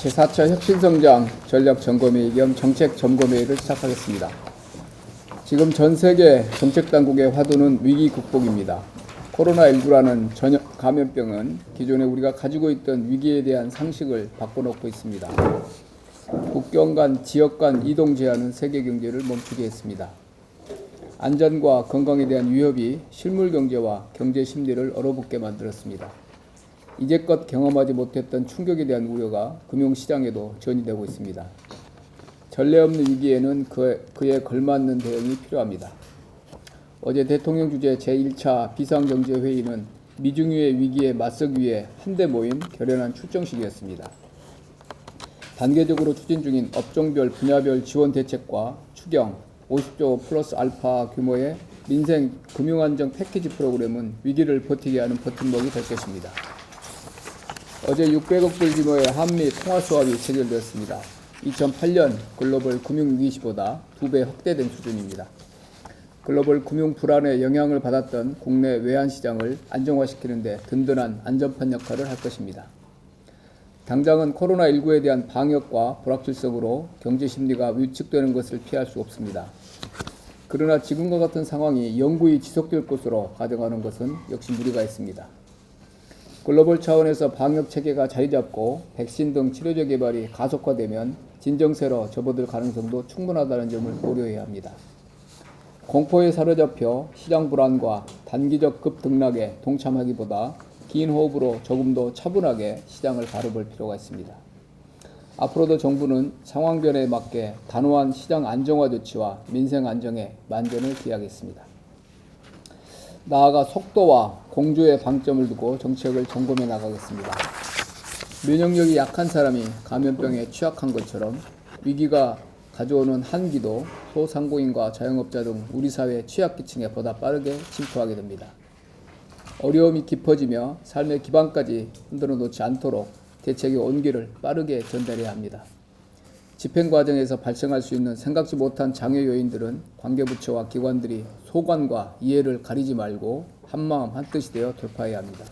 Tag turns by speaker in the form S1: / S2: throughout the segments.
S1: 제4차 혁신성장 전략점검회의 겸 정책점검회의를 시작하겠습니다. 지금 전 세계 정책당국의 화두는 위기 극복입니다. 코로나19라는 감염병은 기존에 우리가 가지고 있던 위기에 대한 상식을 바꿔놓고 있습니다. 국경 간, 지역 간 이동 제한은 세계 경제를 멈추게 했습니다. 안전과 건강에 대한 위협이 실물 경제와 경제 심리를 얼어붙게 만들었습니다. 이제껏 경험하지 못했던 충격에 대한 우려가 금융시장에도 전이되고 있습니다. 전례 없는 위기에는 그에 걸맞는 대응이 필요합니다. 어제 대통령 주재 제1차 비상경제회의는 미중유의 위기에 맞서기 위해 한데 모인 결연한 출정식이었습니다. 단계적으로 추진 중인 업종별 분야별 지원 대책과 추경 50조 플러스 알파 규모의 민생 금융안정 패키지 프로그램은 위기를 버티게 하는 버팀목이 될 것입니다. 어제 600억 불 규모의 한미 통화 수합이 체결되었습니다. 2008년 글로벌 금융위기 시보다 2배 확대된 수준입니다. 글로벌 금융 불안에 영향을 받았던 국내 외환시장을 안정화시키는 데 든든한 안전판 역할을 할 것입니다. 당장은 코로나19에 대한 방역과 불확실성으로 경제 심리가 위축되는 것을 피할 수 없습니다. 그러나 지금과 같은 상황이 영구히 지속될 것으로 가정하는 것은 역시 무리가 있습니다. 글로벌 차원에서 방역 체계가 자리 잡고 백신 등 치료제 개발이 가속화되면 진정세로 접어들 가능성도 충분하다는 점을 고려해야 합니다. 공포에 사로잡혀 시장 불안과 단기적 급등락에 동참하기보다 긴 호흡으로 조금 더 차분하게 시장을 바라볼 필요가 있습니다. 앞으로도 정부는 상황 변화에 맞게 단호한 시장 안정화 조치와 민생 안정에 만전을 기하겠습니다. 나아가 속도와 공조에 방점을 두고 정책을 점검해 나가겠습니다. 면역력이 약한 사람이 감염병에 취약한 것처럼 위기가 가져오는 한기도 소상공인과 자영업자 등 우리 사회 취약계층에 보다 빠르게 침투하게 됩니다. 어려움이 깊어지며 삶의 기반까지 흔들어 놓지 않도록 대책의 온기를 빠르게 전달해야 합니다. 집행 과정에서 발생할 수 있는 생각지 못한 장애 요인들은 관계부처와 기관들이 소관과 이해를 가리지 말고 한마음 한뜻이 되어 돌파해야 합니다.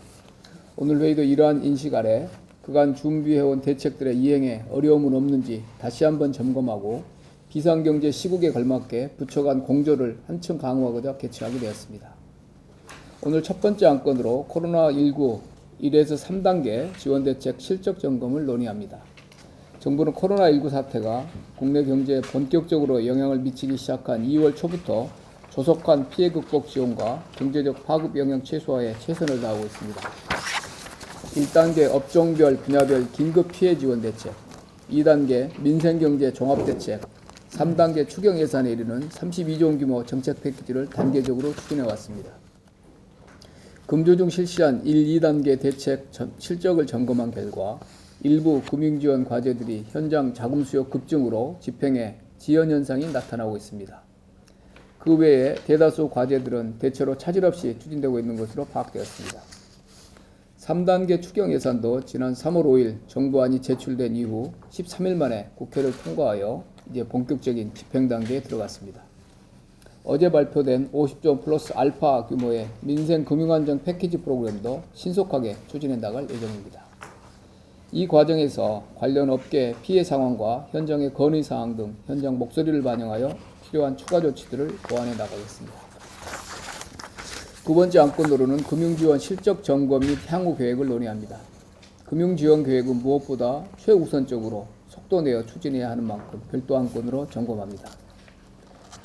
S1: 오늘 회의도 이러한 인식 아래 그간 준비해온 대책들의 이행에 어려움은 없는지 다시 한번 점검하고 비상경제 시국에 걸맞게 부처 간 공조를 한층 강화하고자 개최하게 되었습니다. 오늘 첫 번째 안건으로 코로나19 1에서 3단계 지원대책 실적 점검을 논의합니다. 정부는 코로나19 사태가 국내 경제에 본격적으로 영향을 미치기 시작한 2월 초부터 조속한 피해 극복 지원과 경제적 파급 영향 최소화에 최선을 다하고 있습니다. 1단계 업종별 분야별 긴급 피해 지원 대책, 2단계 민생경제 종합대책, 3단계 추경 예산에 이르는 32조 원 규모 정책 패키지를 단계적으로 추진해 왔습니다. 금주 중 실시한 1, 2단계 대책 실적을 점검한 결과 일부 금융지원 과제들이 현장 자금 수요 급증으로 집행에 지연 현상이 나타나고 있습니다. 그 외에 대다수 과제들은 대체로 차질 없이 추진되고 있는 것으로 파악되었습니다. 3단계 추경 예산도 지난 3월 5일 정부안이 제출된 이후 13일 만에 국회를 통과하여 이제 본격적인 집행 단계에 들어갔습니다. 어제 발표된 50조 플러스 알파 규모의 민생 금융안정 패키지 프로그램도 신속하게 추진해 나갈 예정입니다. 이 과정에서 관련 업계 피해 상황과 현장의 건의 사항 등 현장 목소리를 반영하여 필요한 추가 조치들을 보완해 나가겠습니다. 두 번째 안건으로는 금융지원 실적 점검 및 향후 계획을 논의합니다. 금융지원 계획은 무엇보다 최우선적으로 속도 내어 추진해야 하는 만큼 별도 안건으로 점검합니다.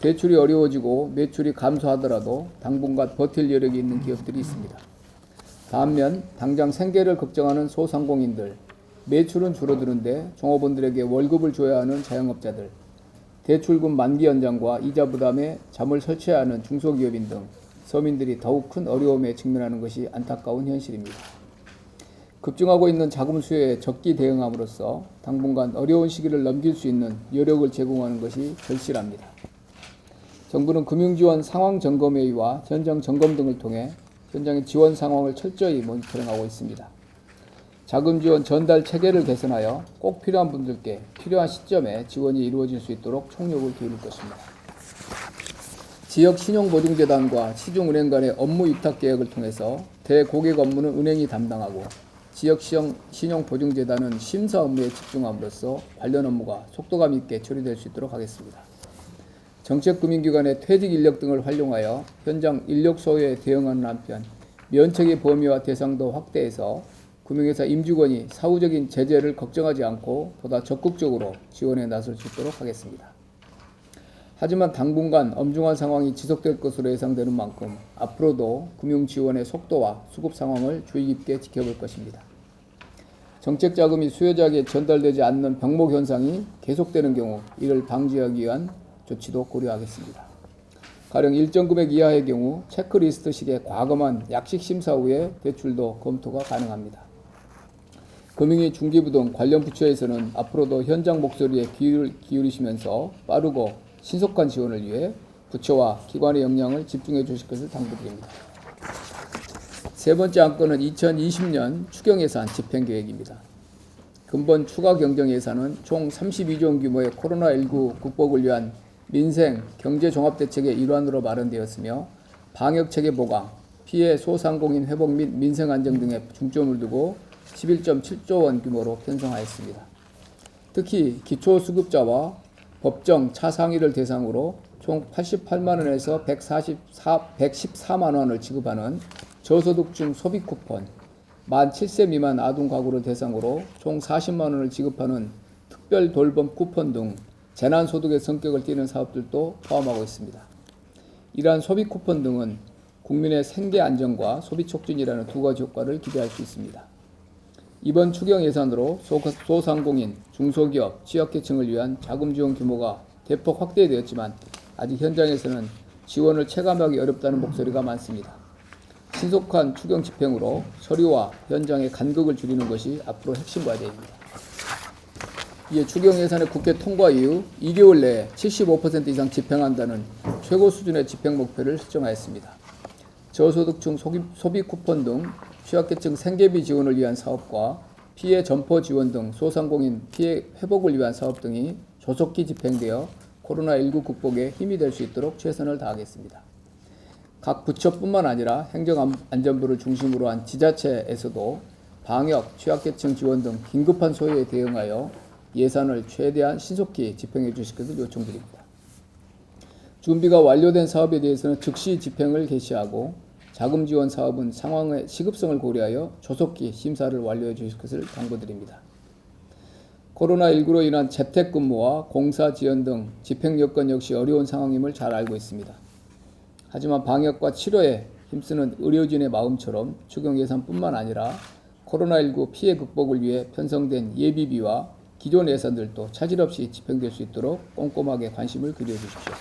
S1: 대출이 어려워지고 매출이 감소하더라도 당분간 버틸 여력이 있는 기업들이 있습니다. 반면 당장 생계를 걱정하는 소상공인들, 매출은 줄어드는데 종업원들에게 월급을 줘야 하는 자영업자들, 대출금 만기 연장과 이자 부담에 잠을 설쳐야 하는 중소기업인 등 서민들이 더욱 큰 어려움에 직면하는 것이 안타까운 현실입니다. 급증하고 있는 자금 수요에 적기 대응함으로써 당분간 어려운 시기를 넘길 수 있는 여력을 제공하는 것이 절실합니다. 정부는 금융지원 상황점검회의와 현장 점검 등을 통해 현장의 지원 상황을 철저히 모니터링하고 있습니다. 자금 지원 전달 체계를 개선하여 꼭 필요한 분들께 필요한 시점에 지원이 이루어질 수 있도록 총력을 기울일 것입니다. 지역신용보증재단과 시중은행 간의 업무 위탁 계약을 통해서 대고객 업무는 은행이 담당하고 지역신용보증재단은 심사 업무에 집중함으로써 관련 업무가 속도감 있게 처리될 수 있도록 하겠습니다. 정책금융기관의 퇴직 인력 등을 활용하여 현장 인력 소요에 대응하는 한편 면책의 범위와 대상도 확대해서 금융회사 임직원이 사후적인 제재를 걱정하지 않고 보다 적극적으로 지원에 나설 수 있도록 하겠습니다. 하지만 당분간 엄중한 상황이 지속될 것으로 예상되는 만큼 앞으로도 금융지원의 속도와 수급 상황을 주의 깊게 지켜볼 것입니다. 정책자금이 수요자에게 전달되지 않는 병목 현상이 계속되는 경우 이를 방지하기 위한 조치도 고려하겠습니다. 가령 일정 금액 이하의 경우 체크리스트식의 과감한 약식 심사 후에 대출도 검토가 가능합니다. 금융위, 중기부 등 관련 부처에서는 앞으로도 현장 목소리에 귀를 기울이시면서 빠르고 신속한 지원을 위해 부처와 기관의 역량을 집중해 주실 것을 당부드립니다. 세 번째 안건은 2020년 추경예산 집행계획입니다. 근본 추가 경정 예산은 총 32조 원 규모의 코로나19 극복을 위한 민생, 경제 종합대책의 일환으로 마련되었으며 방역체계 보강, 피해 소상공인 회복 및 민생 안정 등에 중점을 두고 11.7조 원 규모로 편성하였습니다. 특히 기초수급자와 법정 차상위를 대상으로 총 88만 원에서 114만 원을 지급하는 저소득층 소비 쿠폰, 만 7세 미만 아동 가구를 대상으로 총 40만 원을 지급하는 특별 돌봄 쿠폰 등 재난소득의 성격을 띠는 사업들도 포함하고 있습니다. 이러한 소비 쿠폰 등은 국민의 생계 안정과 소비 촉진이라는 두 가지 효과를 기대할 수 있습니다. 이번 추경 예산으로 소상공인, 중소기업, 취약계층을 위한 자금 지원 규모가 대폭 확대되었지만 아직 현장에서는 지원을 체감하기 어렵다는 목소리가 많습니다. 신속한 추경 집행으로 서류와 현장의 간극을 줄이는 것이 앞으로 핵심 과제입니다. 이에 추경 예산의 국회 통과 이후 2개월 내에 75% 이상 집행한다는 최고 수준의 집행 목표를 설정하였습니다. 저소득층 소비 쿠폰 등 취약계층 생계비 지원을 위한 사업과 피해 점포 지원 등 소상공인 피해 회복을 위한 사업 등이 조속히 집행되어 코로나19 극복에 힘이 될 수 있도록 최선을 다하겠습니다. 각 부처뿐만 아니라 행정안전부를 중심으로 한 지자체에서도 방역, 취약계층 지원 등 긴급한 소요에 대응하여 예산을 최대한 신속히 집행해 주실 것을 요청드립니다. 준비가 완료된 사업에 대해서는 즉시 집행을 개시하고 자금 지원 사업은 상황의 시급성을 고려하여 조속히 심사를 완료해 주실 것을 당부드립니다. 코로나19로 인한 재택근무와 공사 지연 등 집행 여건 역시 어려운 상황임을 잘 알고 있습니다. 하지만 방역과 치료에 힘쓰는 의료진의 마음처럼 추경 예산뿐만 아니라 코로나19 피해 극복을 위해 편성된 예비비와 기존 예산들도 차질 없이 집행될 수 있도록 꼼꼼하게 관심을 기울여 주십시오.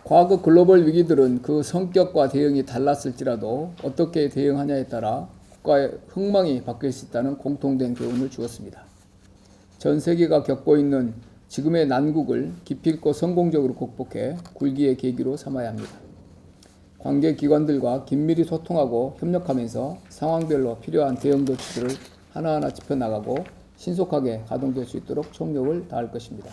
S1: 과거 글로벌 위기들은 그 성격과 대응이 달랐을지라도 어떻게 대응하냐에 따라 국가의 흥망이 바뀔 수 있다는 공통된 교훈을 주었습니다. 전 세계가 겪고 있는 지금의 난국을 기필코 성공적으로 극복해 굴기의 계기로 삼아야 합니다. 관계기관들과 긴밀히 소통하고 협력하면서 상황별로 필요한 대응 조치들을 하나하나 짚어나가고 신속하게 가동될 수 있도록 총력을 다할 것입니다.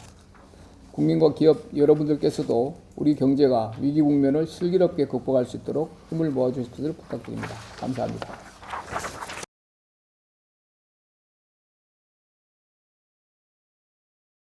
S1: 국민과 기업 여러분들께서도 우리 경제가 위기 국면을 슬기롭게 극복할 수 있도록 힘을 모아주실 것을 부탁드립니다. 감사합니다.